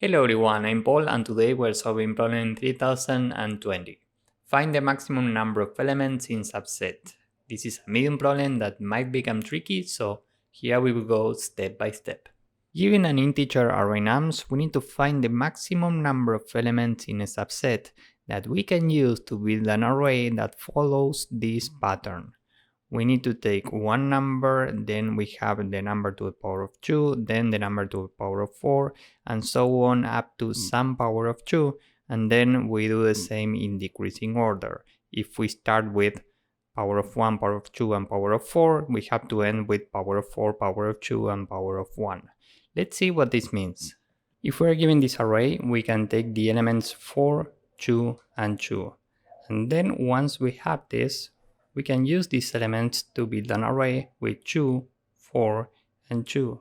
Hello everyone, I'm Paul and today we're solving problem 3020. Find the maximum number of elements in subset. This is a medium problem that might become tricky, so here we will go step by step. Given an integer array nums, we need to find the maximum number of elements in a subset that we can use to build an array that follows this pattern. We need to take one number, then we have the number to the power of 2, then the number to the power of 4, and so on up to some power of 2, and then we do the same in decreasing order. If we start with power of 1, power of 2, and power of 4, we have to end with power of 4, power of 2, and power of 1. Let's see what this means. If we are given this array, we can take the elements 4, 2, and 2. And then once we have this, we can use these elements to build an array with 2, 4, and 2.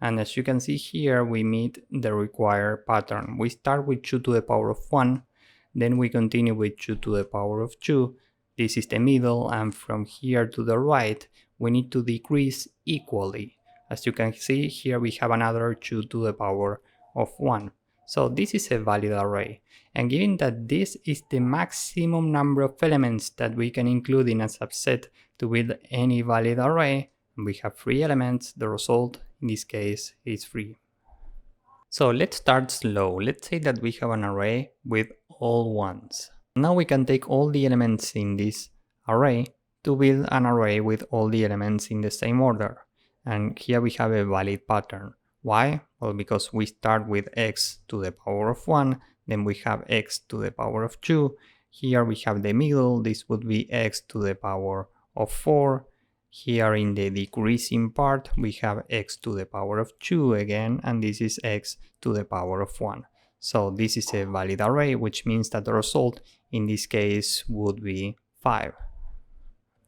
And as you can see here, we meet the required pattern. We start with 2 to the power of 1, then we continue with 2 to the power of 2. This is the middle, and from here to the right, we need to decrease equally. As you can see here, we have another 2 to the power of 1. So this is a valid array, and given that this is the maximum number of elements that we can include in a subset to build any valid array, and we have 3 elements, the result in this case is 3. So let's start slow. Let's say that we have an array with all ones. Now we can take all the elements in this array to build an array with all the elements in the same order. And here we have a valid pattern. Why? Well, because we start with x to the power of 1, then we have x to the power of 2. Here we have the middle, this would be x to the power of 4. Here in the decreasing part, we have x to the power of 2 again, and this is x to the power of 1. So this is a valid array, which means that the result in this case would be 5.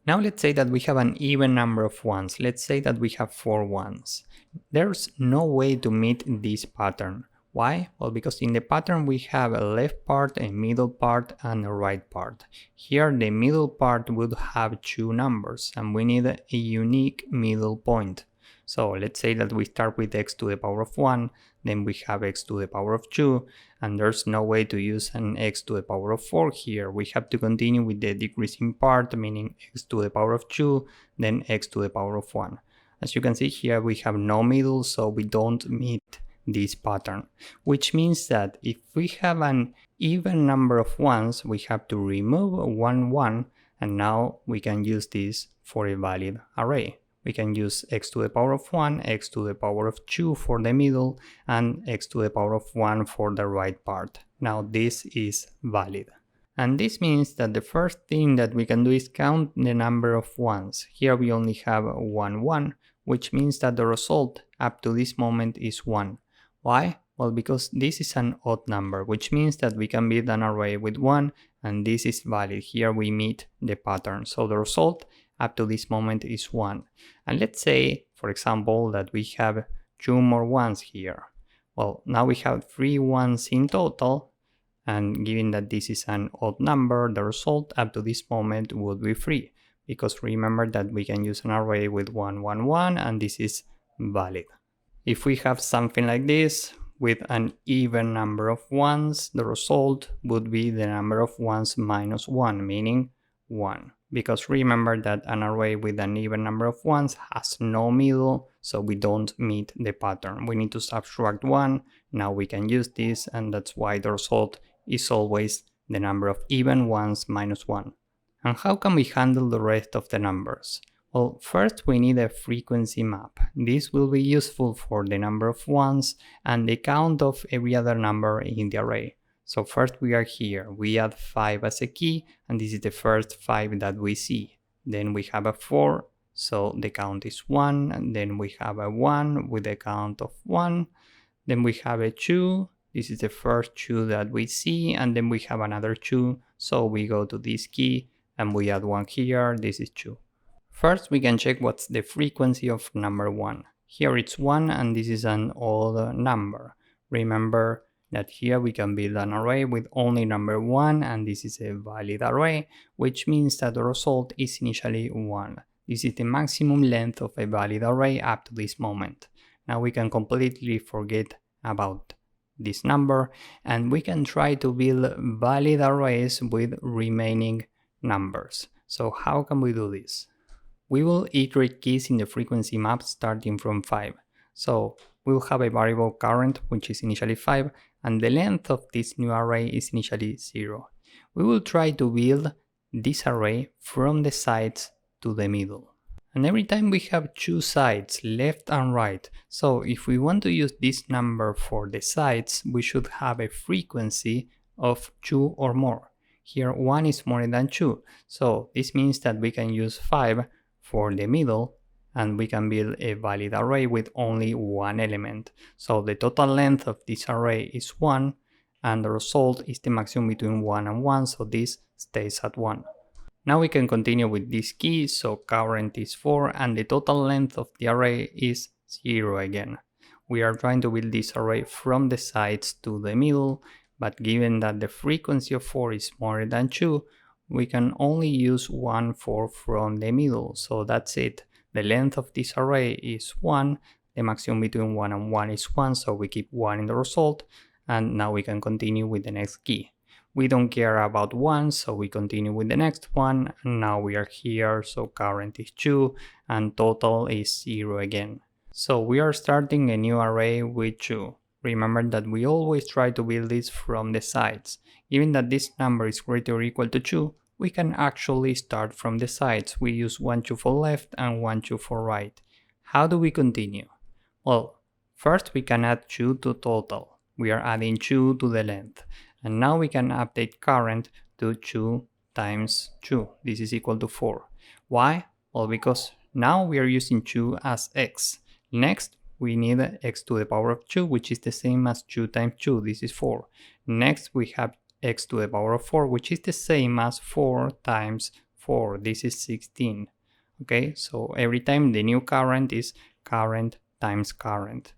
Now let's say that we have an even number of ones. Let's say that we have 4 ones. There's no way to meet this pattern. Why? Well, because in the pattern we have a left part, a middle part, and a right part. Here the middle part would have 2 numbers, and we need a unique middle point. So let's say that we start with x to the power of 1, then we have x to the power of 2, and there's no way to use an x to the power of 4 here. We have to continue with the decreasing part, meaning x to the power of 2, then x to the power of 1. As you can see here, we have no middle, so we don't meet this pattern, which means that if we have an even number of ones, we have to remove 1, 1, and now we can use this for a valid array. We can use x to the power of 1, x to the power of 2 for the middle, and x to the power of 1 for the right part. Now this is valid. And this means that the first thing that we can do is count the number of ones. Here we only have 1, 1, which means that the result up to this moment is 1. Why? Well, because this is an odd number, which means that we can build an array with 1, and this is valid. Here we meet the pattern. So the result up to this moment is 1. And let's say, for example, that we have 2 more ones here. Well, now we have 3 ones in total, and given that this is an odd number, the result up to this moment would be 3. Because remember that we can use an array with 1, 1, 1, and this is valid. If we have something like this, with an even number of ones, the result would be the number of ones minus 1, meaning 1. Because remember that an array with an even number of ones has no middle, so we don't meet the pattern. We need to subtract 1, now we can use this, and that's why the result is always the number of even ones minus 1. And how can we handle the rest of the numbers? Well, first we need a frequency map. This will be useful for the number of ones and the count of every other number in the array. So first we are here, we add 5 as a key, and this is the first 5 that we see. Then we have a 4, so the count is 1, and then we have a 1 with a count of 1. Then we have a 2, this is the first 2 that we see, and then we have another 2, so we go to this key, and we add 1 here, this is 2. First we can check what's the frequency of number 1. Here it's 1, and this is an odd number. Remember that here we can build an array with only number 1, and this is a valid array, which means that the result is initially 1. This is the maximum length of a valid array up to this moment. Now we can completely forget about this number, and we can try to build valid arrays with remaining numbers. So how can we do this? We will iterate keys in the frequency map starting from 5. So we'll have a variable current, which is initially 5, and the length of this new array is initially 0. We will try to build this array from the sides to the middle. And every time we have two sides, left and right, so if we want to use this number for the sides, we should have a frequency of 2 or more. Here 1 is more than 2, so this means that we can use 5 for the middle, and we can build a valid array with only one element. So the total length of this array is 1, and the result is the maximum between 1 and 1, so this stays at 1. Now we can continue with this key, so current is 4 and the total length of the array is 0 again. We are trying to build this array from the sides to the middle, but given that the frequency of 4 is more than 2, we can only use 1 4 from the middle, so that's it. The length of this array is 1, the maximum between 1 and 1 is 1, so we keep 1 in the result, and now we can continue with the next key. We don't care about 1, so we continue with the next one, and now we are here, so current is 2, and total is 0 again. So we are starting a new array with 2. Remember that we always try to build this from the sides. Given that this number is greater or equal to 2, we can actually start from the sides. We use 1 2 for left and 1 2 for right. How do we continue? Well, first we can add 2 to total. We are adding 2 to the length. And now we can update current to 2 times 2. This is equal to 4. Why? Well, because now we are using 2 as x. Next, we need x to the power of 2, which is the same as 2 times 2. This is 4. Next, we have x to the power of 4, which is the same as 4 times 4. This is 16. Okay, so every time the new current is current times current.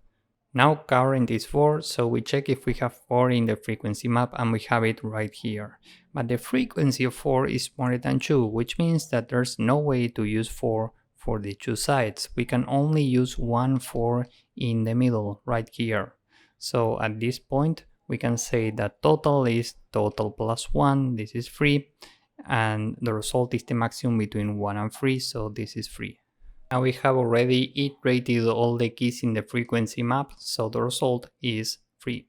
Now current is 4, so we check if we have 4 in the frequency map, and we have it right here. But the frequency of 4 is more than 2, which means that there's no way to use 4 for the two sides. We can only use 1 4 in the middle, right here. So at this point, we can say that total is total plus 1, this is 3, and the result is the maximum between 1 and 3, so this is 3. Now we have already iterated all the keys in the frequency map, so the result is 3.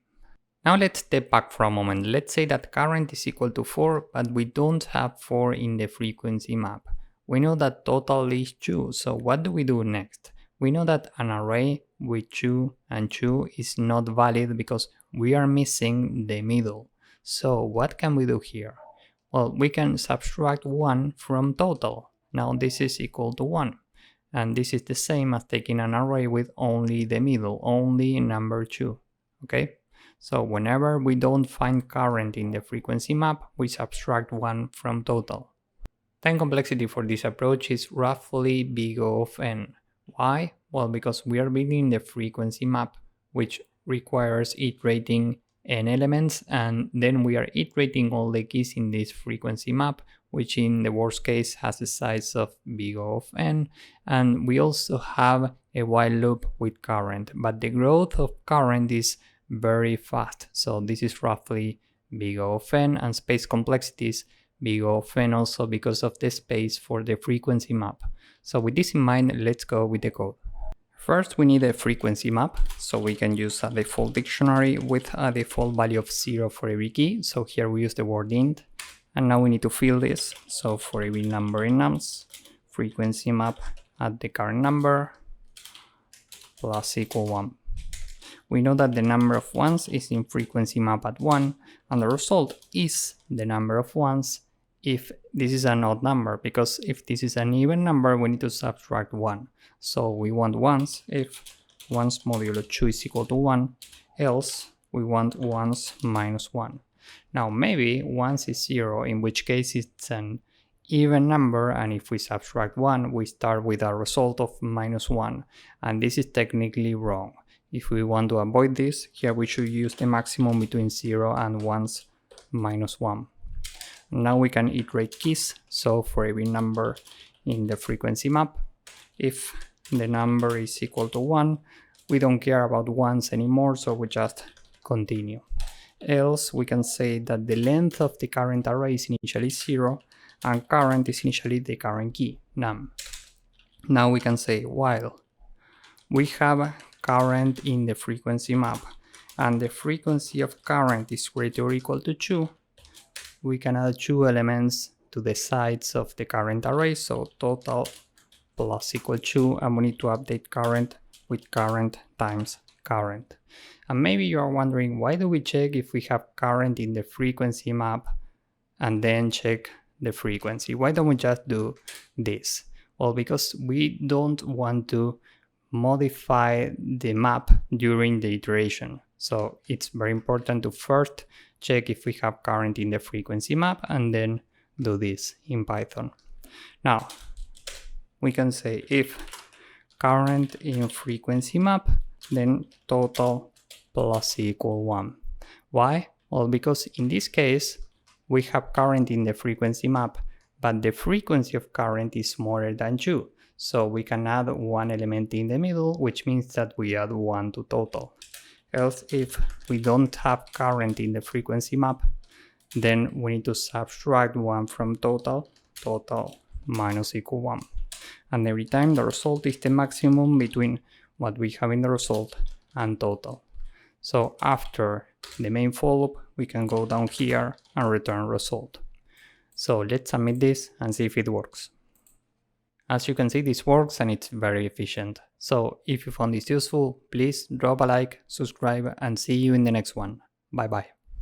Now let's step back for a moment. Let's say that current is equal to 4, but we don't have 4 in the frequency map. We know that total is 2, so what do we do next? We know that an array with 2 and 2 is not valid because we are missing the middle. So what can we do here? Well, we can subtract 1 from total. Now this is equal to 1. And this is the same as taking an array with only the middle, only number 2, okay? So whenever we don't find current in the frequency map, we subtract 1 from total. Time complexity for this approach is roughly big O of n. Why? Well, because we are building the frequency map, which requires iterating n elements, and then we are iterating all the keys in this frequency map, which in the worst case has a size of big O of n, and we also have a while loop with current, but the growth of current is very fast, so this is roughly big O of n, and space complexity is big O of n also because of the space for the frequency map. So with this in mind, let's go with the code. First, we need a frequency map, so we can use a default dictionary with a default value of 0 for every key. So here we use the word int, and now we need to fill this. So for every number in nums, frequency map at the current number plus equal 1. We know that the number of ones is in frequency map at 1, and the result is the number of ones if this is an odd number, because if this is an even number, we need to subtract 1. So we want ones if 1's modulo 2 is equal to 1, else we want 1's minus 1. Now maybe 1's is 0, in which case it's an even number, and if we subtract 1, we start with a result of minus 1, and this is technically wrong. If we want to avoid this, here we should use the maximum between 0 and 1's minus 1. Now we can iterate keys, so for every number in the frequency map, if the number is equal to 1, we don't care about ones anymore, so we just continue. Else we can say that the length of the current array is initially 0 and current is initially the current key, num. Now we can say while we have current in the frequency map and the frequency of current is greater or equal to 2, we can add 2 elements to the sides of the current array, so total plus equal 2, and we need to update current with current times current. And maybe you are wondering, why do we check if we have current in the frequency map and then check the frequency? Why don't we just do this? Well, because we don't want to modify the map during the iteration. So it's very important to first check if we have current in the frequency map and then do this in Python. Now, we can say if current in frequency map, then total plus equal 1. Why? Well, because in this case, we have current in the frequency map, but the frequency of current is smaller than 2. So we can add 1 element in the middle, which means that we add 1 to total. Else, if we don't have current in the frequency map, then we need to subtract 1 from total, total minus equal 1. And every time the result is the maximum between what we have in the result and total. So after the main for loop, we can go down here and return result. So let's submit this and see if it works. As you can see, this works and it's very efficient. So if you found this useful, please drop a like, subscribe, and see you in the next one. Bye bye.